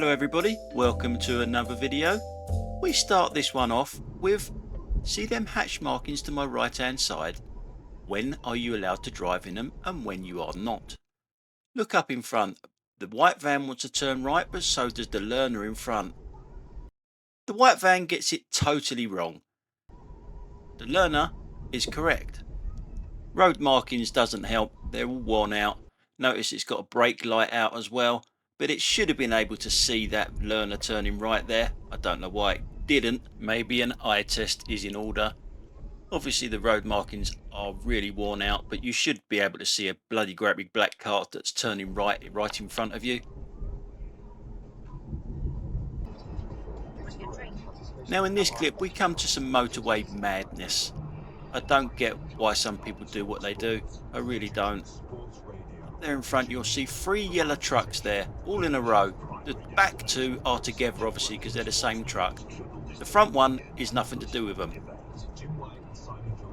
Hello everybody, welcome to another video. We start this one off with, see them hatch markings to my right hand side? When are you allowed to drive in them and when you are not? Look up in front. The white van wants to turn right, but so does the learner in front. The white van gets it totally wrong. The learner is correct. Road markings doesn't help, they're all worn out. Notice it's got a brake light out as well, but it should have been able to see that learner turning right there. I don't know why it didn't. Maybe an eye test is in order. Obviously the road markings are really worn out, but you should be able to see a bloody great big black car that's turning right in front of you. Now in this clip we come to some motorway madness. I don't get why some people do what they do. I really don't. Up there in front you'll see 3 yellow trucks there, all in a row. The back 2 are together obviously because they're the same truck. The front one is nothing to do with them.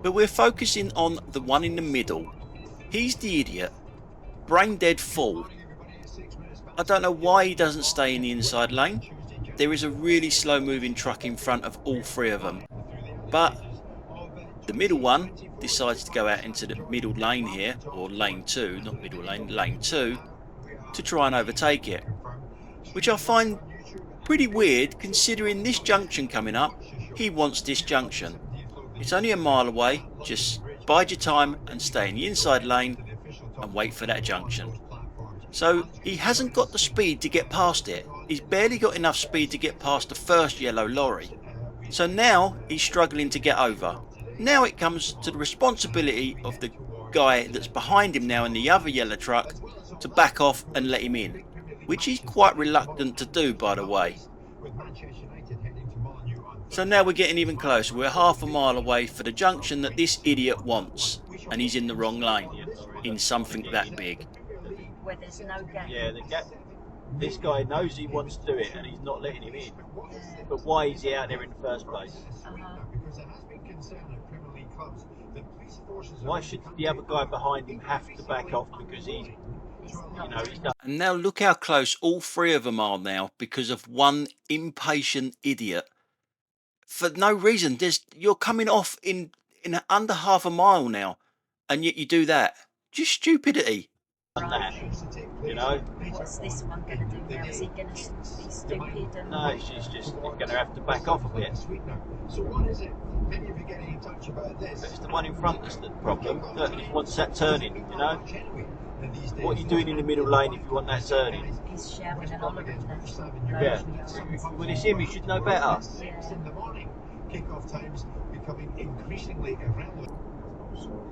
But we're focusing on the one in the middle. He's the idiot. Brain dead fool. I don't know why he doesn't stay in the inside lane. There is a really slow moving truck in front of all 3 of them. But the middle one decides to go out into the middle lane here, or lane 2, not middle lane, lane 2, to try and overtake it. Which I find pretty weird considering this junction coming up, he wants this junction. It's only a mile away, just bide your time and stay in the inside lane and wait for that junction. So he hasn't got the speed to get past it. He's barely got enough speed to get past the first yellow lorry. So now he's struggling to get over. Now it comes to the responsibility of the guy that's behind him now in the other yellow truck to back off and let him in, which he's quite reluctant to do, by the way. So now we're getting even closer. We're half a mile away for the junction that this idiot wants, and he's in the wrong lane in something that big. Where there's no gap. Yeah, the gap. This guy knows he wants to do it and he's not letting him in. But why is he out there in the first place? Why should the other guy behind him have to back off because he's done? And now look how close all 3 of them are now because of one impatient idiot. For no reason. You're coming off in under half a mile now, and yet you do that. Just stupidity. That, you know. What's this one going to do now? Is he going to be stupid? And no, she's just going to have to back off a bit. So what is it? Many of you getting in touch about this. But it's the one in front that's the problem. Look, he wants that turning, you know. What are you doing in the middle lane if you want that turning? he's shouting and hollering now. Yeah. When it's him, you should know better. Kick-off times becoming increasingly irrelevant.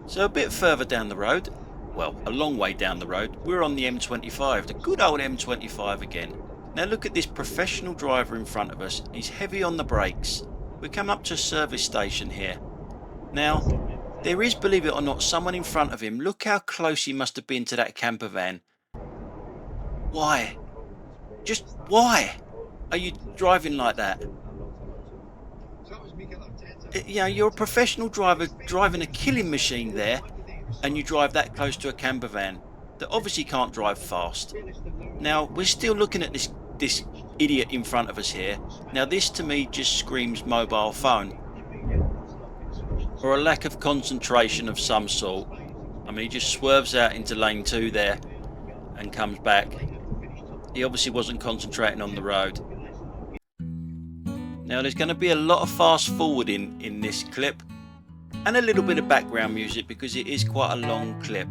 So a bit further down the road, well, a long way down the road, we're on the M25, the good old M25 again. Now look at this professional driver in front of us. He's heavy on the brakes. We come up to a service station here. Now, there is, believe it or not, someone in front of him. Look how close he must have been to that camper van. Why? Just why are you driving like that? You know, you're a professional driver driving a killing machine there, and you drive that close to a camper van that obviously can't drive fast. Now, we're still looking at this idiot in front of us here. Now, this to me just screams mobile phone, or a lack of concentration of some sort. I mean, he just swerves out into lane 2 there and comes back. He obviously wasn't concentrating on the road. Now there's going to be a lot of fast forwarding in this clip and a little bit of background music because it is quite a long clip.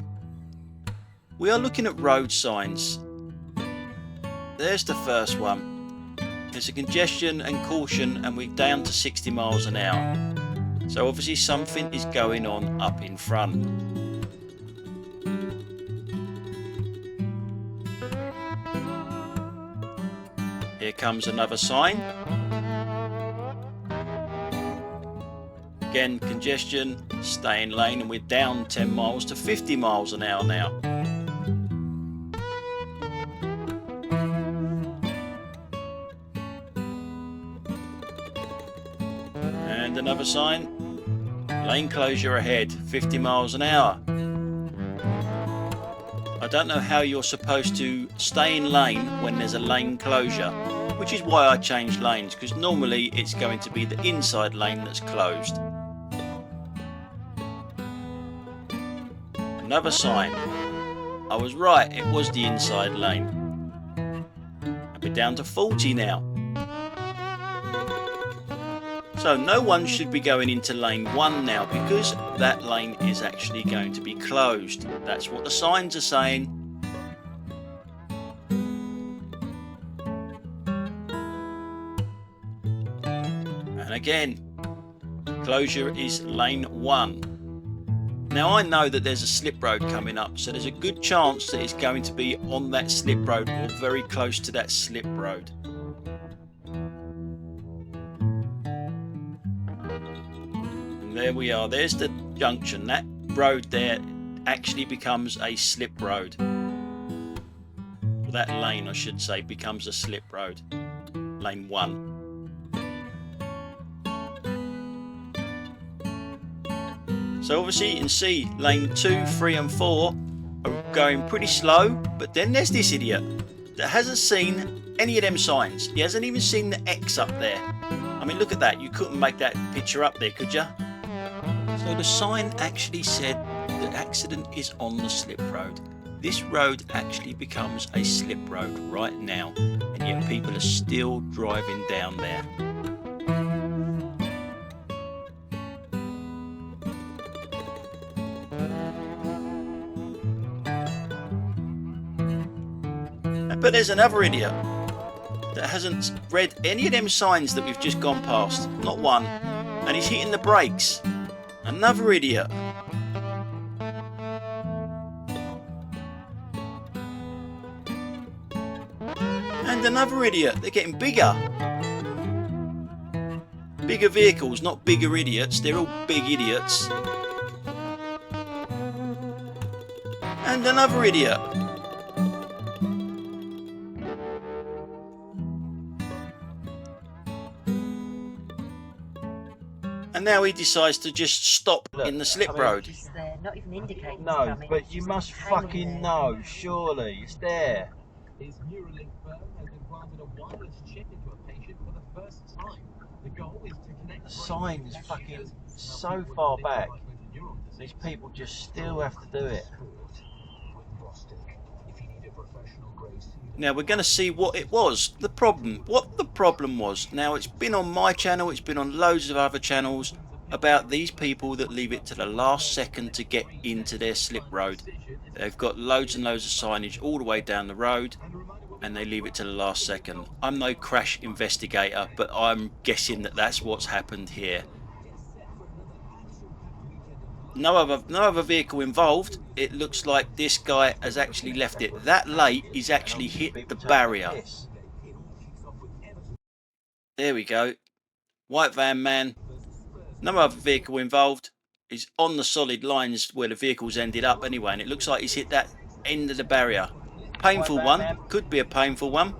We are looking at road signs. There's the first one. There's a congestion and caution, and we're down to 60 miles an hour. So obviously something is going on up in front. Here comes another sign. Again, congestion, stay in lane, and we're down 10 miles to 50 miles an hour now. And another sign, lane closure ahead, 50 miles an hour. I don't know how you're supposed to stay in lane when there's a lane closure, which is why I changed lanes, because normally it's going to be the inside lane that's closed. Another sign. I was right, it was the inside lane. We're down to 40 now. So no one should be going into lane 1 now, because that lane is actually going to be closed. That's what the signs are saying. And again, closure is lane 1. Now I know that there's a slip road coming up, so there's a good chance that it's going to be on that slip road or very close to that slip road. And there we are, there's the junction. That road there actually becomes a slip road. Or that lane, I should say, becomes a slip road. Lane 1. So obviously you can see lane 2, 3 and 4 are going pretty slow, but then there's this idiot that hasn't seen any of them signs. He hasn't even seen the X up there. I mean, look at that, you couldn't make that picture up there, could you? So the sign actually said the accident is on the slip road. This road actually becomes a slip road right now, and yet people are still driving down there. But there's another idiot that hasn't read any of them signs that we've just gone past. Not one. And he's hitting the brakes. Another idiot. And another idiot. They're getting bigger. Bigger vehicles, not bigger idiots. They're all big idiots. And another idiot. And now he decides to just stop in the slip road. It's there, not even indicating it's No, coming, but it's you just must hanging fucking there. know, surely. It's there. His Neuralink firm has implanted a wireless chip into a patient for the first time. The goal is to connect The sign is fucking so far back. These people just still have to do it. Now we're going to see what it was, the problem, what the problem was. Now it's been on my channel, it's been on loads of other channels about these people that leave it to the last second to get into their slip road. They've got loads and loads of signage all the way down the road and they leave it to the last second. I'm no crash investigator, but I'm guessing that that's what's happened here. No other vehicle involved. It looks like this guy has actually left it that late. He's actually hit the barrier. There we go. White van man. No other vehicle involved. He's on the solid lines where the vehicles ended up anyway, and it looks like he's hit that end of the barrier. Painful one. Could be a painful one.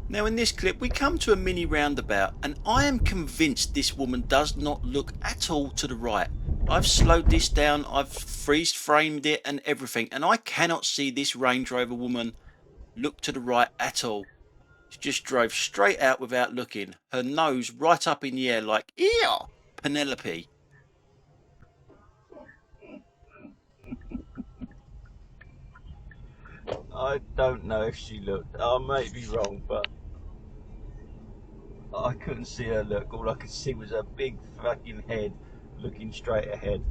Now in this clip we come to a mini roundabout and I am convinced this woman does not look at all to the right. I've slowed this down, I've freeze framed it and everything, and I cannot see this Range Rover woman look to the right at all. She just drove straight out without looking, her nose right up in the air like, ew, Penelope. I don't know if she looked. I may be wrong, but I couldn't see her look. All I could see was her big fucking head looking straight ahead.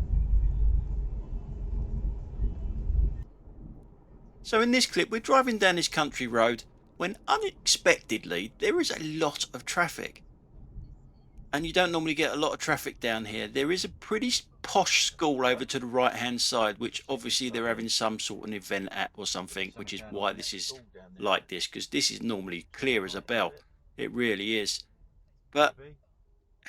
So in this clip we're driving down this country road when unexpectedly there is a lot of traffic. And you don't normally get a lot of traffic down here. There is a pretty posh school over to the right hand side, which obviously they're having some sort of event at or something, which is why this is like this, because this is normally clear as a bell. It really is. But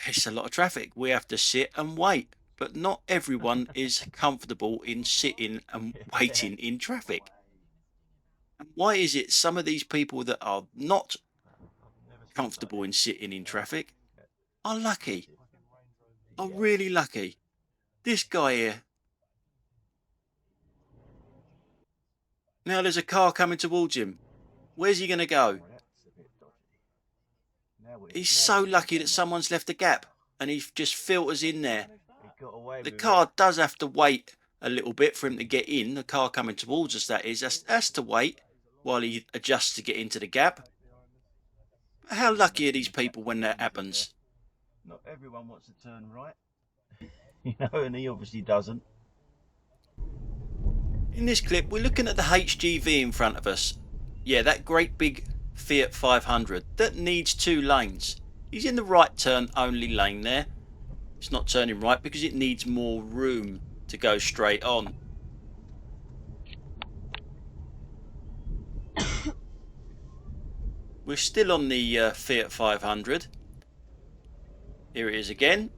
it's a lot of traffic. We have to sit and wait, but not everyone is comfortable in sitting and waiting in traffic. And why is it some of these people that are not comfortable in sitting in traffic are lucky, are really lucky? This guy here, Now there's a car coming towards him. Where's he going to go? He's so lucky that someone's left a gap and he just filters in there. The car does have to wait a little bit for him to get in. The car coming towards us, that is. Has to wait while he adjusts to get into the gap. How lucky are these people when that happens? Not everyone wants to turn right. You know, and he obviously doesn't. In this clip, we're looking at the HGV in front of us. Yeah, that great big Fiat 500 that needs 2 lanes. He's in the right turn only lane there. It's not turning right because it needs more room to go straight on. We're still on the Fiat 500. Here it is again.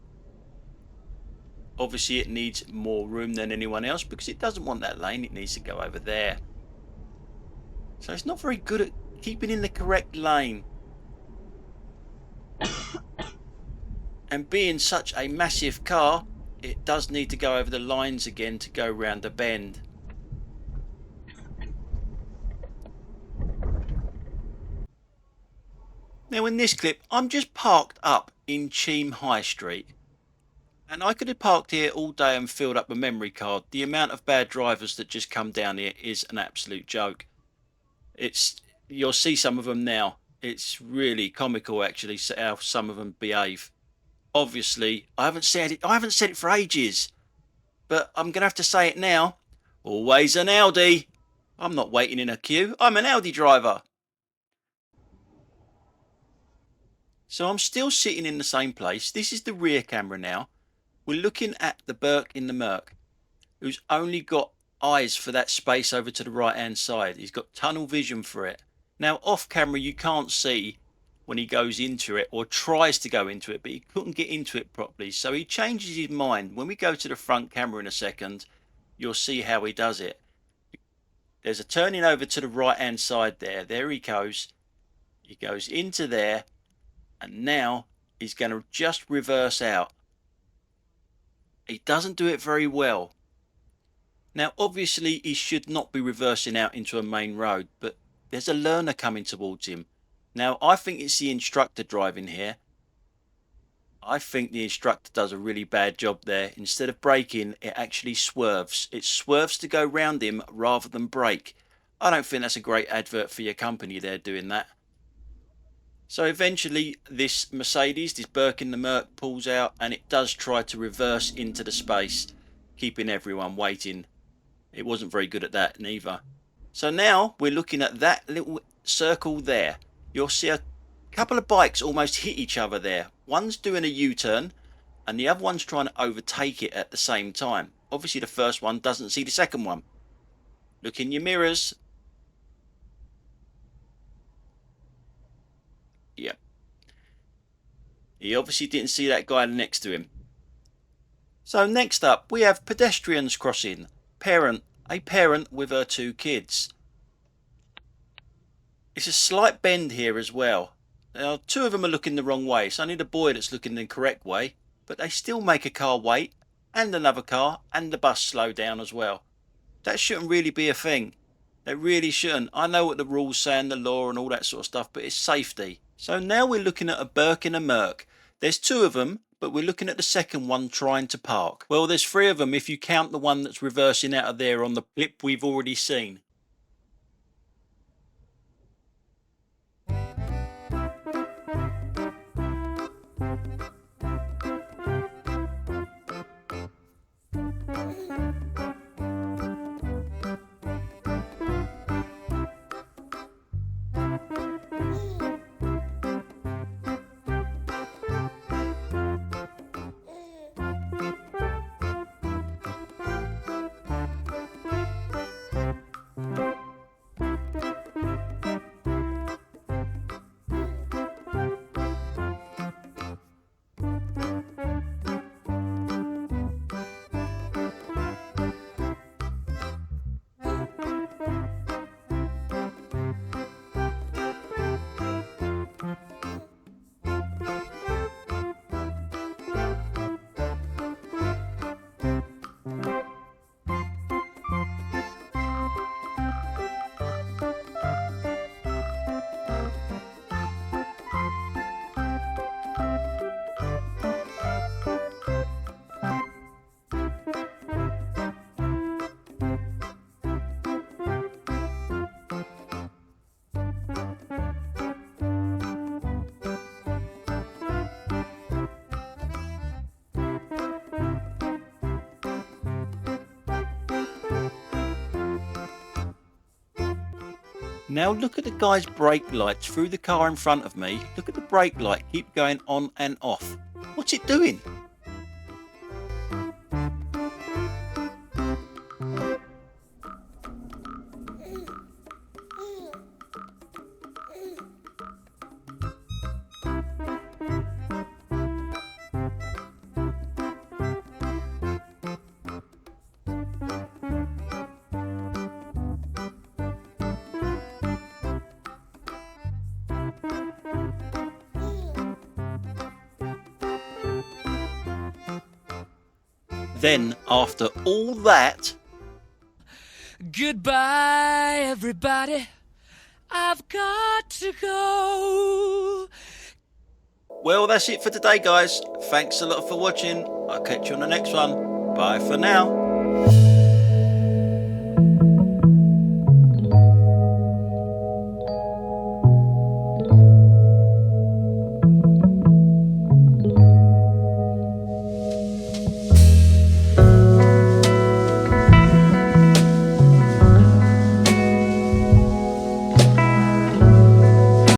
Obviously it needs more room than anyone else because it doesn't want that lane. It needs to go over there. So it's not very good at keeping in the correct lane. And being such a massive car, it does need to go over the lines again to go round the bend. Now in this clip, I'm just parked up in Cheam High Street. And I could have parked here all day and filled up a memory card. The amount of bad drivers that just come down here is an absolute joke. You'll see some of them now. It's really comical actually how some of them behave. Obviously, I haven't said it for ages. But I'm going to have to say it now. Always an Audi. I'm not waiting in a queue. I'm an Audi driver. So I'm still sitting in the same place. This is the rear camera now. We're looking at the Burke in the Merc, who's only got eyes for that space over to the right hand side. He's got tunnel vision for it. Now off camera you can't see when he goes into it or tries to go into it, but he couldn't get into it properly, so he changes his mind. When we go to the front camera in a second, you'll see how he does it. There's a turning over to the right hand side there he goes into there, and now he's going to just reverse out. He doesn't do it very well. Now obviously he should not be reversing out into a main road, but there's a learner coming towards him. Now I think it's the instructor driving here. I think the instructor does a really bad job there. Instead of braking, it actually swerves. It swerves to go round him rather than brake. I don't think that's a great advert for your company there doing that. So eventually this Mercedes, this Burke in the Merc, pulls out and it does try to reverse into the space, keeping everyone waiting. It wasn't very good at that neither. So now we're looking at that little circle there. You'll see a couple of bikes almost hit each other there. One's doing a U-turn and the other one's trying to overtake it at the same time. Obviously the first one doesn't see the second one. Look in your mirrors. Yep. He obviously didn't see that guy next to him. So next up we have pedestrians crossing. A parent with her 2 kids. It's a slight bend here as well. Now 2 of them are looking the wrong way. It's only the boy that's looking the correct way. But they still make a car wait, and another car, and the bus slow down as well. That shouldn't really be a thing. They really shouldn't. I know what the rules say and the law and all that sort of stuff, but it's safety. So now we're looking at a Burke and a Merc. There's 2 of them, but we're looking at the second one trying to park. Well, there's 3 of them if you count the one that's reversing out of there on the clip we've already seen. Now look at the guy's brake lights through the car in front of me. Look at the brake light, keep going on and off. What's it doing? Then, after all that... Goodbye, everybody. I've got to go. Well, that's it for today, guys. Thanks a lot for watching. I'll catch you on the next one. Bye for now.